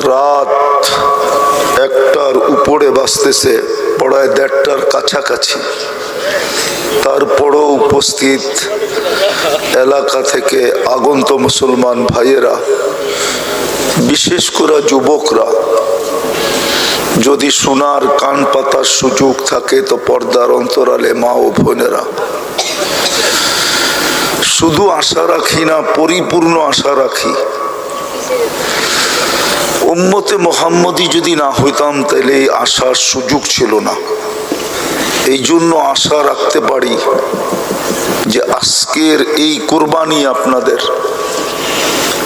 রাত 1টার উপরে বাজতেছে, পড়ায় 1:30টার কাছাকাছি। তারপরও উপস্থিত এলাকা থেকে আগন্ত মুসলমান ভাইয়েরা, বিশেষ করে যুবকরা, যদি শোনার কান পাতার সুযোগ থাকে তো পর্দার অন্তরালে মা ও বোনেরা, শুধু আশা রাখি না, পরিপূর্ণ আশা রাখি, উম্মতে মুহাম্মদী যদি না হইতাম তাহলে এই আশার সুযোগ ছিল না। এই জন্য আশা রাখতে পারি যে আজকের এই কুরবানি আপনাদের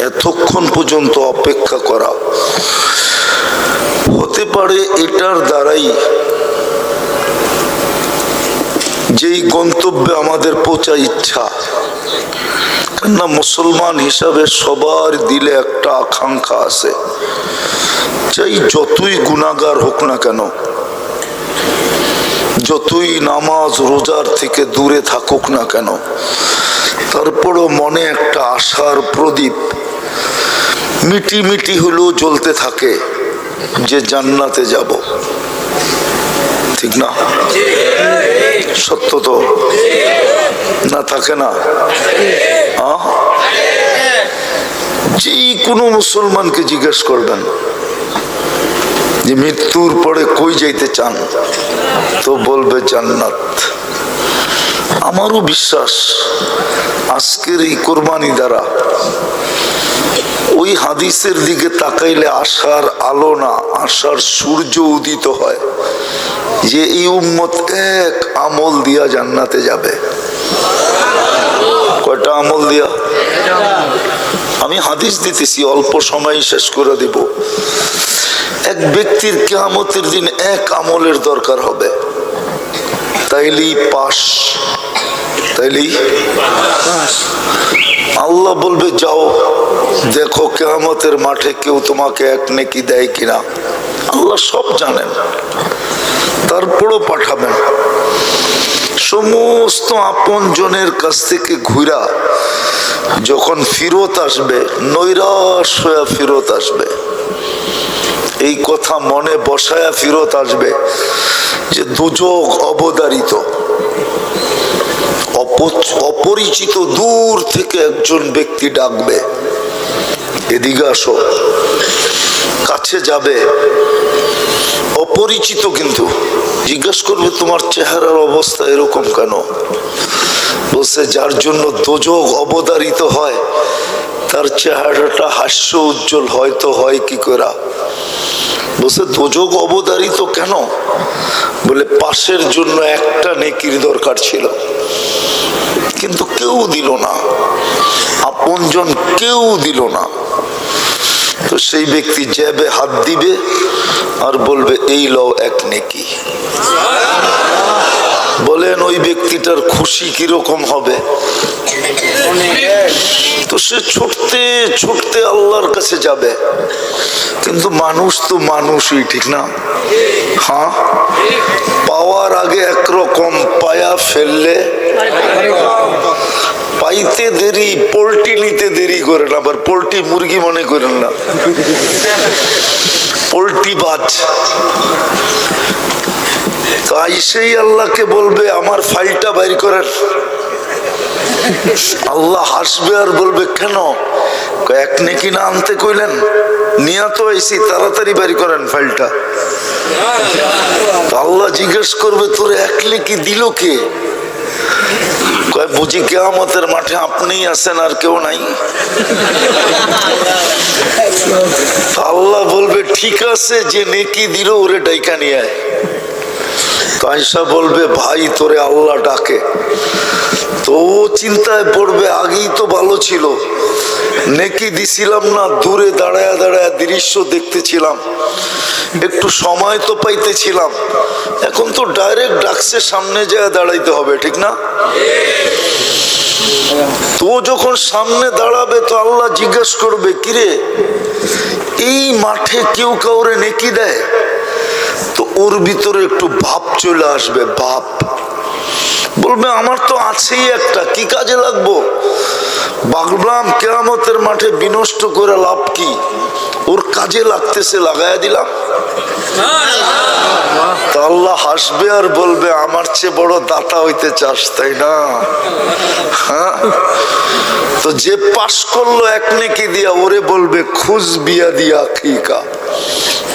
এতক্ষণ পর্যন্ত অপেক্ষা করা হতে পারে এটার দ্বারাই যেই গন্তব্যে আমাদের পৌঁছা ইচ্ছা। কেননা মুসলমান হিসাবে সবার দিলে একটা আকাঙ্ক্ষা আছে, চাই যতই গুনাহগার হোক না কেন, যতই নামাজ রোজার থেকে দূরে থাকুক না কেন, তারপরও মনে একটা আশার প্রদীপ মিটি মিটি হলেও জ্বলতে থাকে যে জান্নাতে যাব। ঠিক না? সত্য তো না থাকে না? যে কোনো মুসলমানকে জিজ্ঞেস করবেন যে মৃত্যুর পরে কই যাইতে চান, তো বলবে জান্নাত। আমারও বিশ্বাস আজকের এই কোরবানি দ্বারা ওই হাদিসের দিকে তাকাইলে আশার আলো না, আশার সূর্য উদিত হয় যে এই উম্মত এক আমল দিয়া জান্নাতে যাবে। কয়টা আমল দিয়া? আমি হাদিস দিতেছি, অল্প সময় শেষ করে দিব। এক ব্যক্তির কিয়ামতের দিন এক আমলের দরকার হবে, তাইলেই পাস, তাইলেই আল্লাহ বলবে যাও দেখো কিয়ামতের মাঠে কেউ তোমাকে এক নেকি দেয় কিনা। আল্লাহ সব জানেন, তারপরও পাঠাবেন। সমস্ত আপন জনের কাছ থেকে ঘুরা যখন ফিরত আসবে, নৈরাশ হয়ে ফিরত আসবে, এই কথা মনে বসায়া ফিরত আসবে যে দুজক অবধারিত, অপরিচিত দূর থেকে একজন ব্যক্তি ডাকবে, এদিকে আসো। কাছে যাবে, অপরিচিত, কিন্তু জিজ্ঞেস করবে তোমার চেহারার অবস্থা এরকম কেন? বলছে যার জন্য দোজক অবধারিত হয় তার চেহারাটা হাস্য উজ্জ্বল হয়তো হয় কি করে? বলছে দোজক অবধারিত কেন? বলে পাশের জন্য একটা নেকির দরকার ছিল, কিন্তু কেউ দিল না, আপনজন কেউ দিল না। তো সেই ব্যক্তি যাবে, হাত দিবে আর বলবে এই লও এক নেকি। বলেন ওই ব্যক্তিটার খুশি কিরকম হবে? তো সে ছুটতে ছুটতে আল্লাহর কাছে যাবে, কিন্তু মানুষ তো মানুষই, ঠিক না? হ্যাঁ, পাওয়ার আগে একরকম, পায়া ফেললে পাইতে দেরি, পোল্ট্রি নিতে দেরি করেন। আবার পোল্ট্রি মুরগি মনে করেন না, পোল্ট্রি বাজ। তো আইসেই আল্লাহকে বলবে আমার ফাইলটা বাইর করেন। আল্লাহ হাসবে আর বলবে কেন? এক নেকি না আনতে কইলেন, নিয়ে তো আইসি, তাড়াতাড়ি বাইর করেন ফাইলটা। আল্লাহ জিজ্ঞেস করবে তোর এক নেকি দিল কে? বুঝি কিয়ামতের মাঠে আপনিই আছেন আর কেউ নাই? আল্লাহ বলবে ঠিক আছে, যে নেকি দিল ওরে ডাইকা নিয়ে আয়। তো আয়েশা বলবে ভাই তোরে আল্লাহ ডাকে। তো চিন্তায় পড়বে আগেই তো ভালো ছিল, নেকি দিছিলাম না, দূরে দাঁড়ায় দাঁড়ায় দৃশ্য দেখতেছিলাম, একটু সময় তো পাইতেছিলাম, এখন তো ডাইরেক্ট ডাকছে, সামনে যায় দাঁড়াইতে হবে, ঠিক না? তো যখন সামনে দাঁড়াবে তো আল্লাহ জিজ্ঞেস করবে কিরে এই মাঠে কেউ কাউরে নেকি দেয়? তো ওর ভিতরে একটু ভাব চলে আসবে, ভাব। বলবে আমার তো আছেই একটা, কি কাজে লাগবো? ভাবলাম কিয়ামতের মাঠে বিনষ্ট করে লাভ কি? ও ওর কাজে লাগতেছে, লাগাইয়া দিলাম। তা আল্লাহ হাসবে আর বলবে আমার চেয়ে বড় দাতা হইতে চাস, তাই না? হ্যাঁ, তো যে পাশ করলো এক নেকি দিয়া, ওরে বলবে খুজ বিয়া দিয়া খিকা,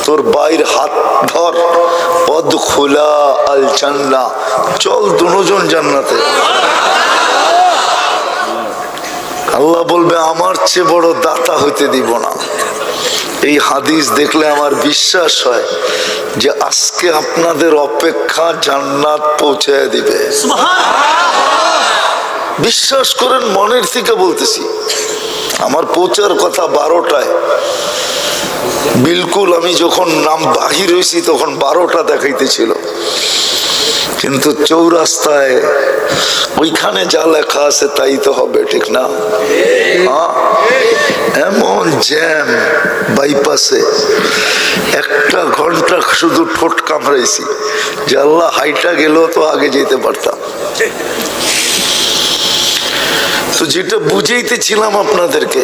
তোর বাইর হাত ধর, অদখুলা আল জান্নাহ, চল দুজন জান্নাতে। আল্লাহ বলবে আমার চেয়ে বড় দাতা হইতে দিব না। এই হাদিস দেখলে আমার বিশ্বাস হয় যে আজকে আপনাদের অপেক্ষা জান্নাত পৌঁছায় দিবে। বিশ্বাস করেন, মনের থেকে বলতেছি। আমার পৌঁছার কথা 12টায়, বিলকুল আমি যখন নাম বাহির হয়েছি তখন 12টা দেখাইতেছিল, কিন্তু চৌরাস্তায় ওইখানে যা লেখা আছে তাই তো হবে, ঠিক না? এমন জ্যাম বাইপাসে, 1 ঘন্টা শুধু ঠোঁট কামড়াইছি যে আল্লাহ হাইটা গেল তো আগে যেতে পারতাম। তো যেটা বুঝাইতেছিলাম আপনাদেরকে,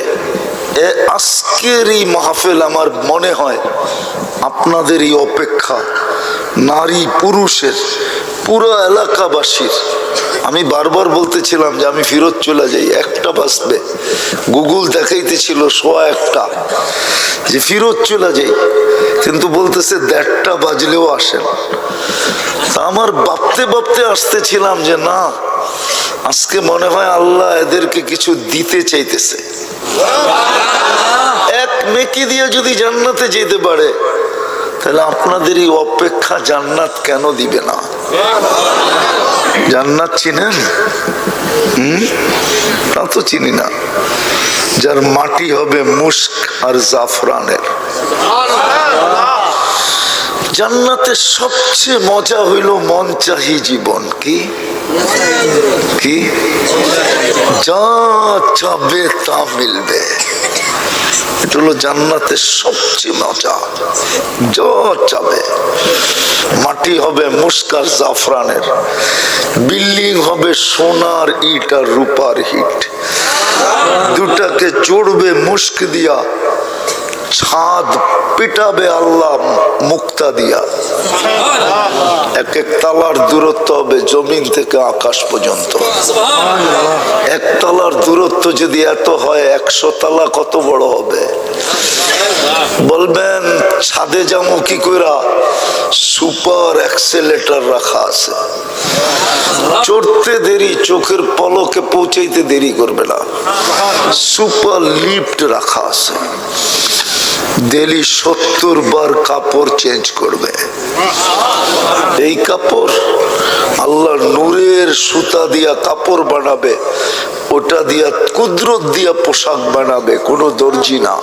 আজকের এই মাহফিল আমার মনে হয় আপনাদের এই অপেক্ষা, নারী পুরুষের, পুরো এলাকাবাসীর। আমি বারবার বলতেছিলাম যে আমি ফেরত চলে যাই, 1টা বাজবে, গুগল দেখাইতেছিল 1:15 যে ফেরত চলে যাই, কিন্তু বলতেছে 1:30 বাজলেও আসেন। তা আমার ভাবতে ভাবতে আসতেছিলাম যে না, আজকে মনে হয় আল্লাহ এদেরকে কিছু দিতে চাইতেছে। এক নেকি দিয়ে যদি জান্নাতে যেতে পারে, তাহলে আপনাদের এই অপেক্ষা জান্নাত কেন দিবে না? জান্নাত চিনেন? তা তো চিনি না। যার মাটি হবে মুস্ক আর জাফরানের। জান্নাতের সবচেয়ে মজা হইল মন চাহি জীবন। কি কি? যা চাবে তা মিলবে। এটা হলো জান্নাতের সবচেয়ে মজা। যা চাবে। মাটি হবে মুস্ক আর জাফরানের, বিল্ডিং হবে সোনার ইট আর রূপার হিট, দুটাকে জোড়বে মুস্ক দিয়া, ছাদ পিটাবে আল্লাহ মুক্তা দিয়া। 1 তালার দূরত্ব হবে জমিন থেকে আকাশ পর্যন্ত। 1 তালার দূরত্ব যদি এত হয়, 100 তালা কত বড় হবে? বলবেন ছাদে যাবো কি কইরা? সুপার অ্যাক্সেলেটর রাখা আছে, চড়তে দেরি, চোখের পলকে পৌঁছাইতে দেরি করবে না। সুপার লিফট রাখা আছে, ডেলি 70 বার কাপড় চেঞ্জ করবে। এই কাপড় আল্লাহ নূরের সুতা দিয়া কাপড় বানাবে, ওটা দিয়া কুদরত দিয়া পোশাক বানাবে, কোনো দর্জি না।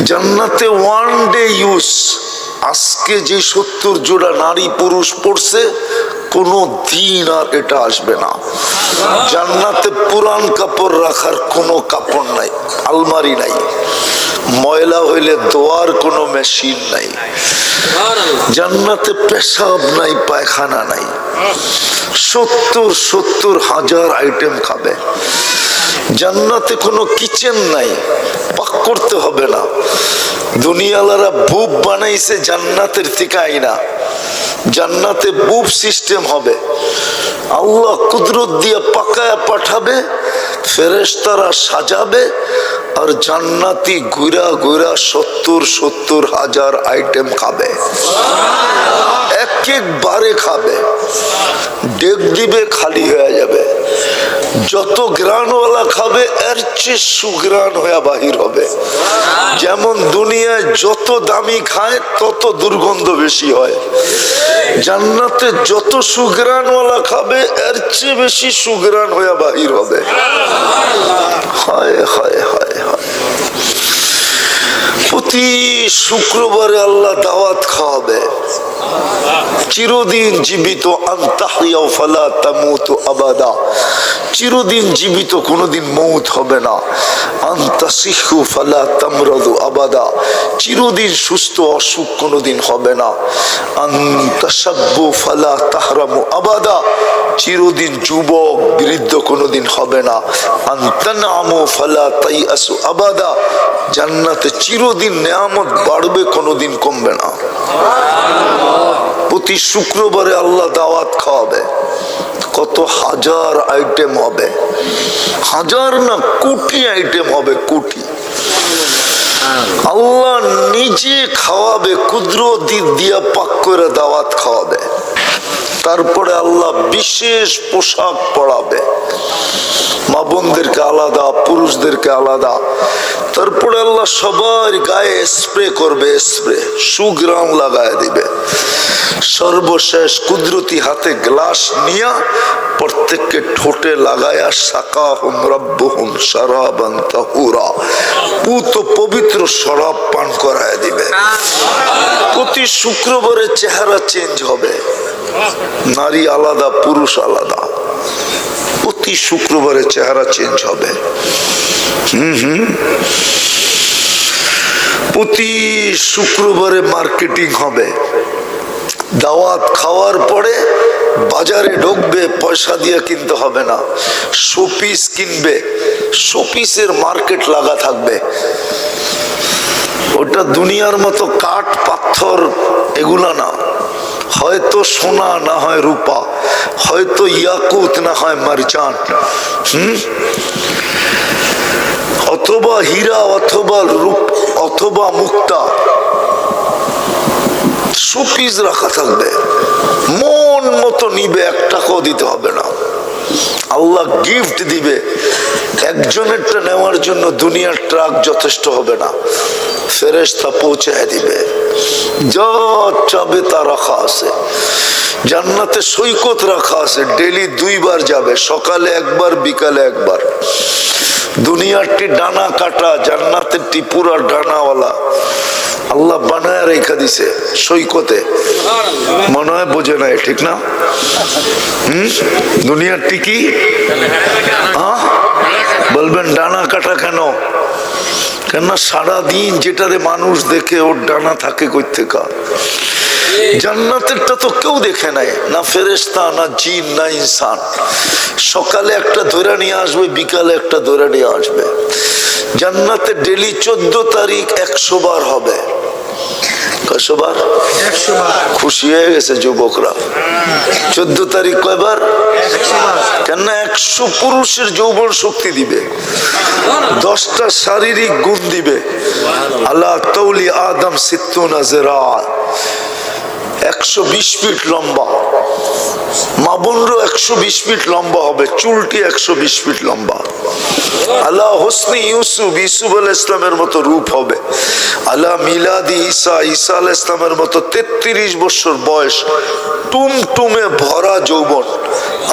জান্নাতে 1 ডে ইউজ। আজকে যে 70 জোড়া নারী পুরুষ পড়ছে, কোনো দিন আর এটা আসবে না। জান্নাতে পুরান কাপড় রাখার কোনো কাপড় নাই, আলমারি নাই। ময়লা হইলে ধোয়ার কোনো মেশিন নাই। জান্নাতে পেশাব নাই, পায়খানা নাই। 70 হাজার আইটেম খাবে। জান্নাতে কোনো কিচেন নাই, পাক করতে হবে না। দুনিয়ালারা বুব বানাইছে জান্নাতের থেকে আইনা। জান্নাতে বুব সিস্টেম হবে, আল্লাহ কুদরত দিয়ে পাকায়া পাঠাবে, ফেরেশতারা সাজাবে, আর জান্নাতি ঘুরা ঘুরা 70 হাজার আইটেম খাবে। একবারে খাবে, ডেক দিবে, খালি হয়ে যাবে। যত গ্রানওয়ালা খাবে এর চেয়ে সুগ্রান হয়ে বাহির হবে। যেমন দুনিয়ায় যত দামি খায় তত দুর্গন্ধ বেশি হয়, জান্নাতে যত সুগ্রানওয়ালা খাবে এর চেয়ে বেশি সুগ্রান হয়ে বাহির হবে। হায় হায় হায় হায়। প্রতি শুক্রবারে আল্লাহ দাওয়াত খাওয়াবে, চিরদিন জীবিত, আনতাহিয়া ফালা তামুতু আবাদা, চিরদিন জীবিত, কোনোদিন মৌত হবে না। আনতাসিহু ফালা তামরাদু আবাদা, চিরদিন সুস্থ, অসুখ কোনোদিন হবে না। আনতাশাব্বু ফালা তাহরামু আবাদা, চিরদিন যুবক বৃদ্ধ কোনোদিন হবে না। আনতানামু ফালা তাইয়াসু আবাদা, জান্নাতে চিরদিন নেয়ামত বাড়বে, কোনোদিন কমবে না। প্রতি শুক্রবারে আল্লাহ দাওয়াত খাওয়াবে, কত হাজার আইটেম হবে, হাজার না কোটি আইটেম হবে, কোটি। আল্লাহ নিজে খাওয়াবে, কুদরত দিয়া পাক করে দাওয়াত খাওয়াবে। তারপরে আল্লাহ বিশেষ পোশাক পরাবে, মা বোনদেরকে আলাদা, পুরুষদেরকে আলাদা। তারপরে আল্লাহ সবার গায়ে স্প্রে করবে, স্প্রে সুগ্রাম লাগায় দিবে। সর্বশেষ কুদরতি হাতে গ্লাস নিয়া প্রত্যেককে ঠোঁটে লাগায়া সাকাহুম রাব্বুহুম শারাবান তাহুরা, পুত পবিত্র শরাব পান করায় দিবে। প্রতি শুক্রবারে চেহারা চেঞ্জ হবে, নারী আলাদা, পুরুষ আলাদা। প্রতি শুক্রবারে চেহারা চেঞ্জ হবে। প্রতি শুক্রবারে মার্কেটিং হবে। দাওয়াত খাওয়ার পরে বাজারে ঢুকবে, পয়সা দিয়ে কিনতে হবে না, শোপিস কিনবে, শোপিসের মার্কেট লাগা থাকবে। ওটা দুনিয়ার মতো কাঠ পাথর এগুলা না, হয়তো সোনা না হয় রূপা, হয়তো ইয়াকুত না হয় মারজান, অথবা হীরা, অথবা রূপ, অথবা মুক্তা। শোপিস রাখা থাকবে, মন মতো নিবে, 1 টাকাও দিতে হবে না। আল্লাহ গিফট দিবে। একজনেরটা নেওয়ার জন্য দুনিয়ার ট্রাক যথেষ্ট হবে না, ফেরেশতা পৌঁছায় দিবে। যা চাবে তা রাখা আছে। জান্নাতে সৈকত রাখা আছে, ডেলি 2 বার যাবে, সকালে 1 বার, বিকালে 1 বার। দুনিয়ারটি ডানা কাটা, জান্নাতেরটি পুরা ডানাওয়ালা। আল্লাহ বানায় রেখা দিছে সৈকতে, মনে হয় বোঝে নাই, ঠিক না? দুনিয়ারটি কি বলবেন ডানা কাটা কেন? কেননা সারাদিন যেটারে মানুষ দেখে ওর ডানা থাকে কই থেকে। জান্নাতেরটা তো কেউ দেখে নাই, না ফেরেশতা, না জিন, না ইনসান। সকালে একটা ধরে নিয়ে আসবে, বিকালে একটা ধরে নিয়ে আসবে। জান্নাতে ডেলি 14 তারিখ 100 বার হবে। 100 বার? খুশি হয়ে গেছে যুবকরা। 14 তারিখ কয়বার? কেন? 100 পুরুষের যৌবন শক্তি দিবে, 10টা শারীরিক গুণ দিবে। আল্লাহ তৌলি আদম 60 জিরা, 120 ফিট লম্বা। মা বোনরও 120 ফিট লম্বা হবে, চুলটি 120 ফিট লম্বা। আল্লাহ হোসনি ইউসুফ, ইউসুফ আলাইহিস সালামের মতো রূপ হবে। আল্লাহ মিলাদি ঈসা, ঈসা আলাইহিস সালামের মতো 33 বছর বয়স, টুমটুমে ভরা যৌবন।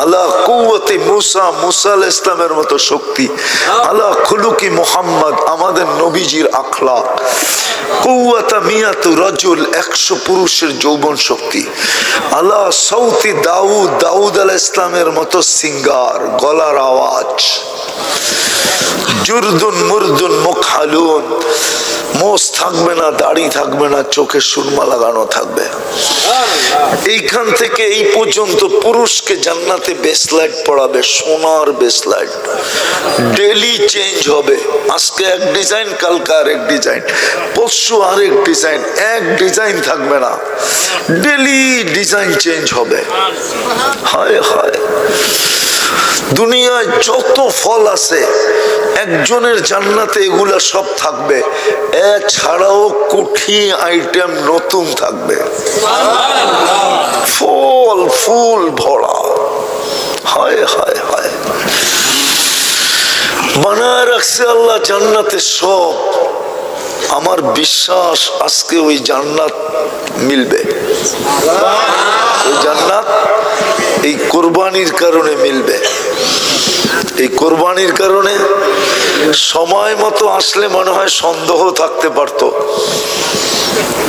আল্লাহ কুওয়াতে মুসা, মুসা আলাইহিস সালামের মতো শক্তি। আল্লাহ খুলুকি মুহাম্মদ, আমাদের নবীজির আখলাক। কুওয়াতা মিয়াতু রাজুল, 100 পুরুষের যৌবন শক্তি। আল্লাহ সৌতি দাউদ, দাউদ আলাইহিস সালামের মতো সিঙ্গার, গলার আওয়াজ। জুরদুন মুরদুন মুখালুন, মোষ থাকবে না, দাড়ি থাকবে না, চোখে সুরমা লাগানো থাকবে। এইখান থেকে এই পর্যন্ত পুরুষকে জান্নাতে বেসলাইট পড়াবে, সোনার বেসলাইট। ডেলি চেঞ্জ হবে, আজকে এক ডিজাইন, কালকে আরেক ডিজাইন, পরশু আরেক ডিজাইন, এক ডিজাইন থাকবে না, ডেলি ডিজাইন চেঞ্জ হবে। হায় হায়, দুনিয়ায় যত ফল আছে একজনের জান্নাতে এগুলা সব থাকবে, এছাড়াও কোটি আইটেম নতুন থাকবে, ফল ফুল ভরা। হায় হায় হায়, বানায় রাখছে আল্লাহ জান্নাতে সব। আমার বিশ্বাস আজকে ওই জান্নাত মিলবে। ওই জান্নাত এই কোরবানির কারণে মিলবে। এই কোরবানির কারণে সময় মতো আসলে মনে হয় সন্দেহ থাকতে পারত,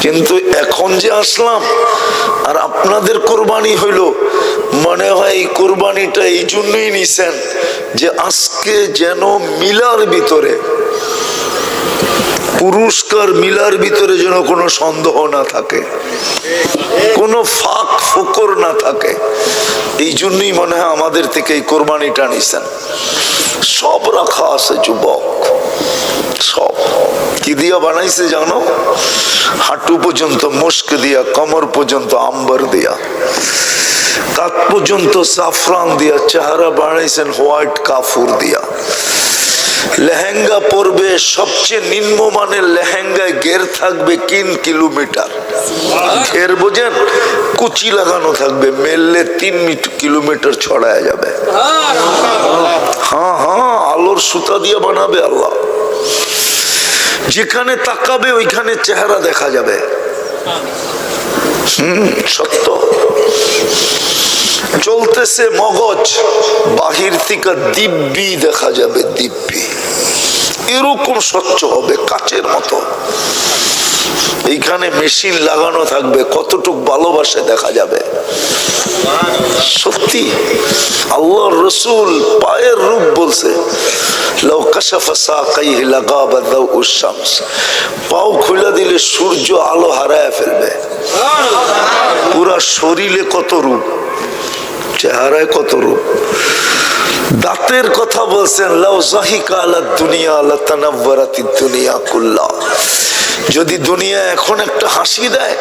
কিন্তু এখন যে আসলাম আর আপনাদের কোরবানি হইল, মনে হয় এই কোরবানিটা এই জন্যই নিছেন যে আজকে যেন মিলার ভিতরে পুরস্কার মিলার ভিতরে যেন কোনো সন্দেহ না থাকে, কোনো ফাঁক ফোকর না থাকে। এই জন্যই মনে হয় আমাদের থেকে এই কোরবানিটা নিছেন। সব রাখা আছে যুবক, সব কি দিয়া বানাইছে জানো? হাঁটু পর্যন্ত মুস্ক দিয়া, কমর পর্যন্ত আম্বার দিয়া, কাঁধ পর্যন্ত সাফরান দিয়া, চেহারা বানাইছেন হোয়াইট কাফুর দিয়া। লেহেঙ্গা পরবে, সবচেয়ে নিম্নমানের লেহেঙ্গায় ঘের থাকবে 3 কিলোমিটার। ঘের বোঝেন? কুচি লাগানো থাকবে, মেললে 3 কিলোমিটার ছড়ায় যাবে। হ্যাঁ হ্যাঁ, আলোর সুতা দিয়ে বানাবে আল্লাহ। যেখানে তাকাবে ওইখানে চেহারা দেখা যাবে। সত্য। চলতেছে মগজ, বাহির থেকে দিব্যি দেখা যাবে, দিব্যি এরকম স্বচ্ছ হবে, কাচের মতো। এইখানে মেশিন লাগানো থাকবে, কতটুক ভালোবাসে দেখা যাবে। সত্যি আল্লাহর রসুল পায়ের রূপ বলছে, লাউ কাশাফা সাকাইহি লাগাবা দাউউশ শামস, পাও খুলে দিলে সূর্য আলো হারায় ফেলবে। পুরা শরীরে কত রূপ, চেহারায় কত রূপ। দাঁতের কথা বলছেন, লাউ যাহিকা আলা দুনিয়া লাতানাওয়ারাতিদ দুনিয়া কুল্লা, যদি দুনিয়া এখন একটা হাসি দেয়,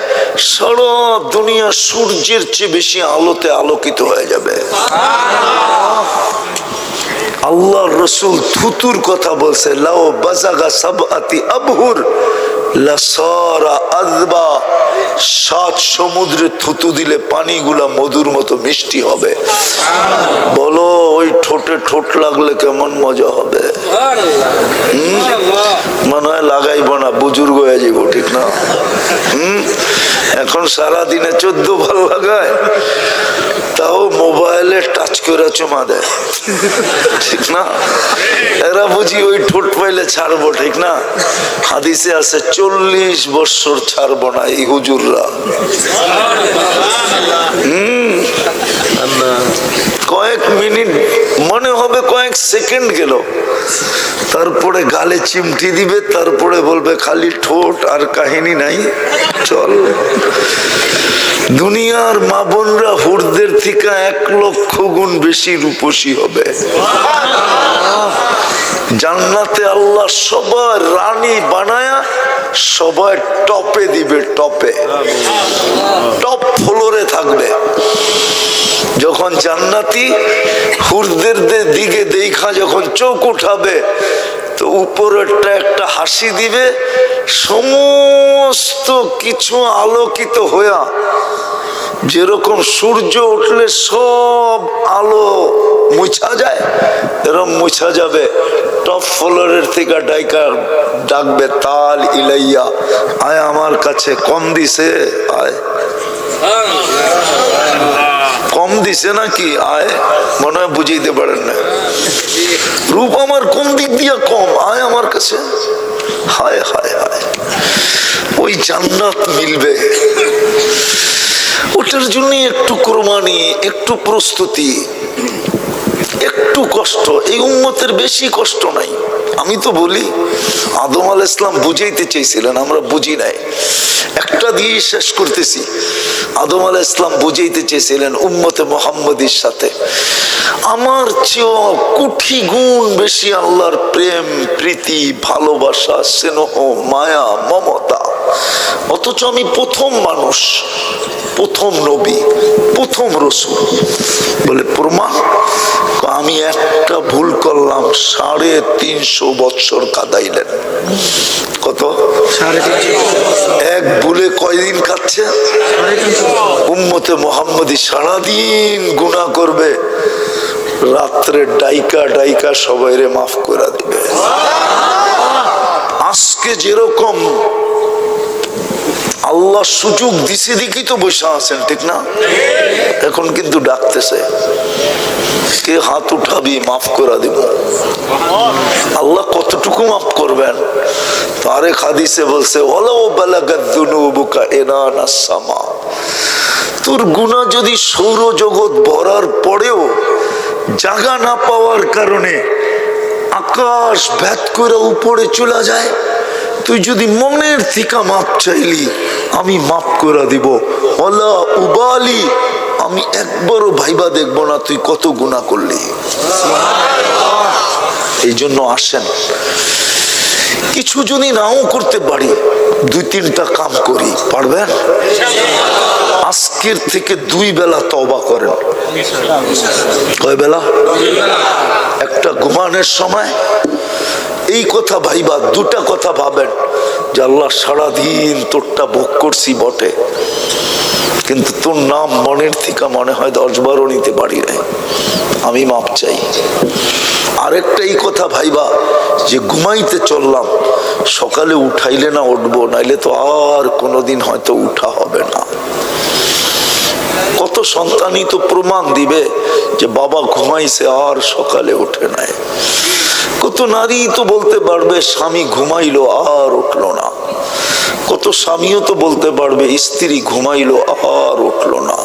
সারা দুনিয়া সূর্যের চেয়ে বেশি আলোতে আলোকিত হয়ে যাবে। আল্লাহর রসুল থুতুর কথা বলছে, লাউ বাজাগা সাবআতি আবহুর লাসারা আযবা, 7 সমুদ্রে থুতু দিলে পানিগুলা মধুর মতো মিষ্টি হবে। বলো ওই ঠোঁটে ঠোঁট লাগলে কেমন মজা হবে। মনে হয় লাগাইব না, বুজুর্গ হয়ে যাবো, ঠিক না? এখন সারাদিনে 14 বার লাগায়, তাও মোবাইলে টাচ করে চুমা দেয়, ঠিক না? এরা বুঝি ওই ঠোঁট পাইলে ছাড়বো, ঠিক না? হাদিসে আছে 40 বছর ছাড়বো না এই হুজুররা। কয়েক মিনিট মনে হবে কয়েক সেকেন্ড গেল, তারপরে গালে চিমটি দিবে, তারপরে বলবে খালি ঠোঁট আর কাহিনী নাই, চল। দুনিয়ার মা বোনরা হুরদের থেকে 1 লক্ষ গুণ বেশি রূপসী হবে। জান্নাতে আল্লাহ সবার রানী বানায়া সবাই টপে দিবে, টপে, টপ ফ্লোরে থাকবে। যখন জান্নাতি হুরদের দিকে দেখা যখন চোখ উঠাবে, তো উপরেরটা একটা হাসি দিবে, সমস্ত কিছু আলোকিত হইয়া, যেরকম সূর্য উঠলে সব আলো মুছা যায়, এরকম মুছা যাবে। টপ ফ্লোরের থেকে ডাকবে, তাল ইলাইয়া, আয় আমার কাছে। কম দিছে, আয়। কম দিছে নাকি? আয়। মনে হয় বুঝাইতে পারেন না, রূপ আমার কোন দিক দিয়া কম, আয় আমার কাছে। হায় হায় হায়, ওই জান্নাত মিলবে। ওটার জন্য একটু কোরবানি, একটু প্রস্তুতি, একটু কষ্ট। এই উম্মতের বেশি কষ্ট নাই। আমি তো বলি, আদম আলাইহিস সালাম বুঝাইতে চেয়েছিলেন, আমরা বুঝি নাই। একটা দিয়ে শেষ করতেছি। আদম আলাইহিস সালাম বুঝাইতে চেয়েছিলেন উম্মতে মুহাম্মদীর সাথে, আমার চেয়েও কোটি গুণ বেশি আল্লাহর প্রেম, প্রীতি, ভালোবাসা, স্নেহ, মায়া, মমতা। অথচ আমি প্রথম মানুষ, প্রথম নবী, প্রথম রসুল। বলে প্রমাণ? আমি একটা ভুল করলাম, 350 বছর কাঁদাইলেন। কত? 350। এক ভুলে কয়দিন কাটছে? উম্মতে মুহাম্মদী সারাদিন গুনাহ করবে, রাত্রে ডাইকা ডাইকা সবাইরে মাফ করে দিবে। আজকে যেরকম আল্লাহ সুযোগ দিছে দেখি তো বসে আছেন, ঠিক না? এখন কিন্তু ডাকতেছে, কে হাত উঠাবি, মাফ করে দিব। আল্লাহ কতটুকু মাফ করবেন? আরেক হাদিসে বলছে, ওয়ালাউ বালাগাত যুনুবুকা ইনানাস সামা, তোর গুনাহ যদি সৌরজগৎ ভরার পরেও জায়গা না পাওয়ার কারণে আকাশ ভেদ করে উপরে চলে যায়, তুই যদি মনের থেকে মাপ চাইলি আমি মাপ করে দিব, ওয়ালা উবালি, আমি একবারও ভাইবা দেখবো না তুই কত গুনাহ করলি। এই জন্য আসেন, কিছু যদি নাও করতে পারি 2-3টা কাম করি, পারবেন? আজকের থেকে 2 বেলা তওবা করেন। কয় বেলা? একটা ঘুমানোর সময় এই কথা ভাইবা, 2টা কথা ভাবেন যে আল্লাহ সারাদিন তোরটা ভোগ করছি বটে, কিন্তু তোর নাম মনের থেকে মনে হয় 10-12 নিতে পারি নাই, আমি মাপ চাই। আরেকটা এই কথা ভাইবা যে ঘুমাইতে চললাম, সকালে উঠাইলে না উঠবো, নাইলে তো আর কোনোদিন হয়তো উঠা হবে না। কত সন্তানই তো প্রমাণ দিবে যে বাবা ঘুমাইছে আর সকালে উঠে নাই। কত নারী তো বলতে পারবে স্বামী ঘুমাইলো আর উঠলো না। কত স্বামীও তো বলতে পারবে স্ত্রী ঘুমাইলো আর উঠলো না।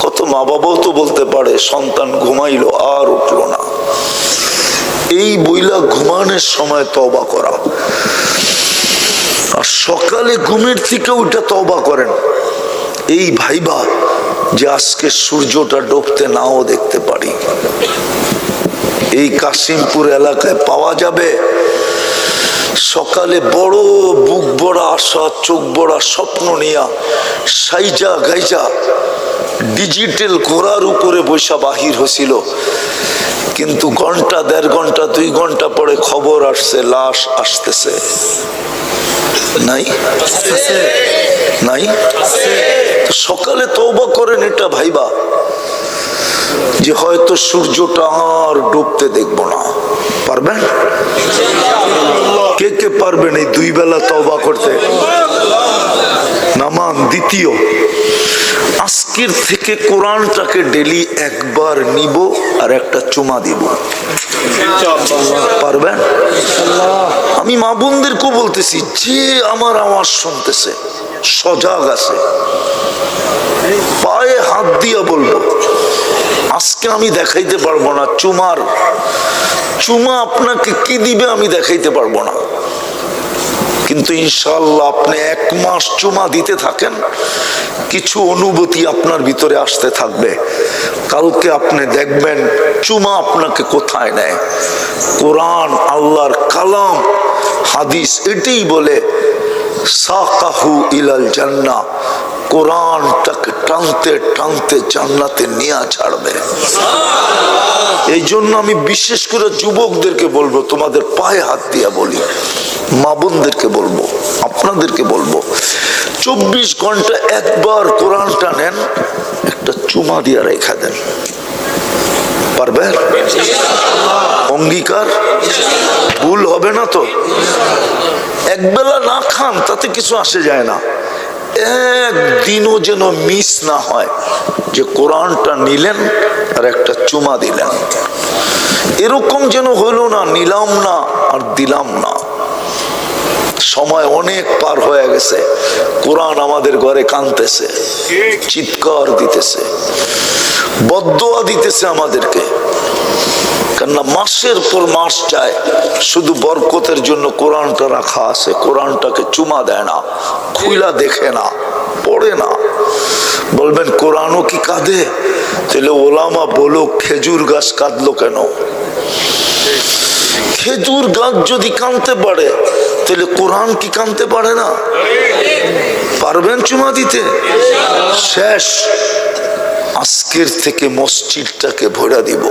কত মা বাবাও তো বলতে পারে সন্তান ঘুমাইলো আর উঠলো না। এই বইলা ঘুমানোর সময় তওবা করা, আর সকালে ঘুমের থেকে উঠে তওবা করেন। এই ভাইবা যে আজকে সূর্যটা ডুবতে নাও দেখতে পারি। এই কাশিমপুর এলাকায় পাওয়া যাবে সকালে বড় বুক বড়া আশা, চোখ বড়া স্বপ্ন নিয়া সাইজা গাইজা ডিজিটাল ঘোড়ার উপরে বৈশা বাহির হয়েছিল, কিন্তু ঘন্টা 1.5 ঘন্টা 2 ঘন্টা পরে খবর আসছে লাশ আসতেছে। নাই নাই? সকালে তওবা করেন এটা ভাইবা যে হয়তো সূর্যটা আর ডুবতে দেখবো না। পারবেন? কে কে পারবেন এই 2 বেলা তওবা করতে? নামান। দ্বিতীয়, আজকের থেকে কোরআনটাকে ডেলি একবার নিব আর একটা চুমা দিব। পারবেন? আমি মা বোনদেরকেও বলতেছি, যে আমার আওয়াজ শুনতেছে সজাগ আছে, পায়ে হাত দিয়া বলবো আজকে আমি দেখাইতে পারবো না চুমা আপনাকে কি দিবে আমি দেখাইতে পারবো না, কিন্তু ইনশাআল্লাহ আপনি 1 মাস চুমা দিতে থাকেন, কিছু অনুভূতি আপনার ভিতরে আসতে থাকবে। কালকে আপনি দেখবেন চুমা আপনাকে কোথায় নেয়। কোরআন, আল্লাহর কালাম, হাদিস এটাই বলে সাকাহু ইলাল জান্নাহ, কোরআনটাকে টানতে টানতে জান্নাতে নিয়ে ছাড়বে। এই জন্য আমি বিশেষ করে যুবকদেরকে বলবো, তোমাদের পায়ে হাত দিয়া বলি, মা বোনদেরকে বলবো, আপনাদেরকে বলবো, 24 ঘন্টা একবার কোরআনটা নেন, একটা চুমা দিয়া রেখা দেন। পারবেন? অঙ্গীকার? ভুল হবে না তো? একবেলা না খান তাতে কিছু আসে যায় না, একদিনও যেন মিস না হয় যে কোরআনটা নিলেন আর একটা চুমা দিলেন। এরকম যেন হলো না নিলাম না আর দিলাম না। সময় অনেক পার হয়ে গেছে, কোরআন আমাদের ঘরে কাঁদতেছে, চিৎকার দিতেছে, বদদোয়া দিতেছে আমাদেরকে। কেননা মাসের পর মাস যায়, শুধু বরকতের জন্য কোরআনটা রাখা আছে, কোরআনটাকে চুমা দেয় না, খুইলা দেখে না, পড়ে না। বলবেন কোরআনও কি কাঁদে? তাহলে ওলামা বলো খেজুর গাছ কাঁদলো কেন? খেজুর গাছ যদি কাঁদতে পারে তাহলে কোরআন কি কাঁদতে পারে না? পারবেন চুমা দিতে? শেষ। আজকের থেকে মসজিদটাকে ভরা দিব।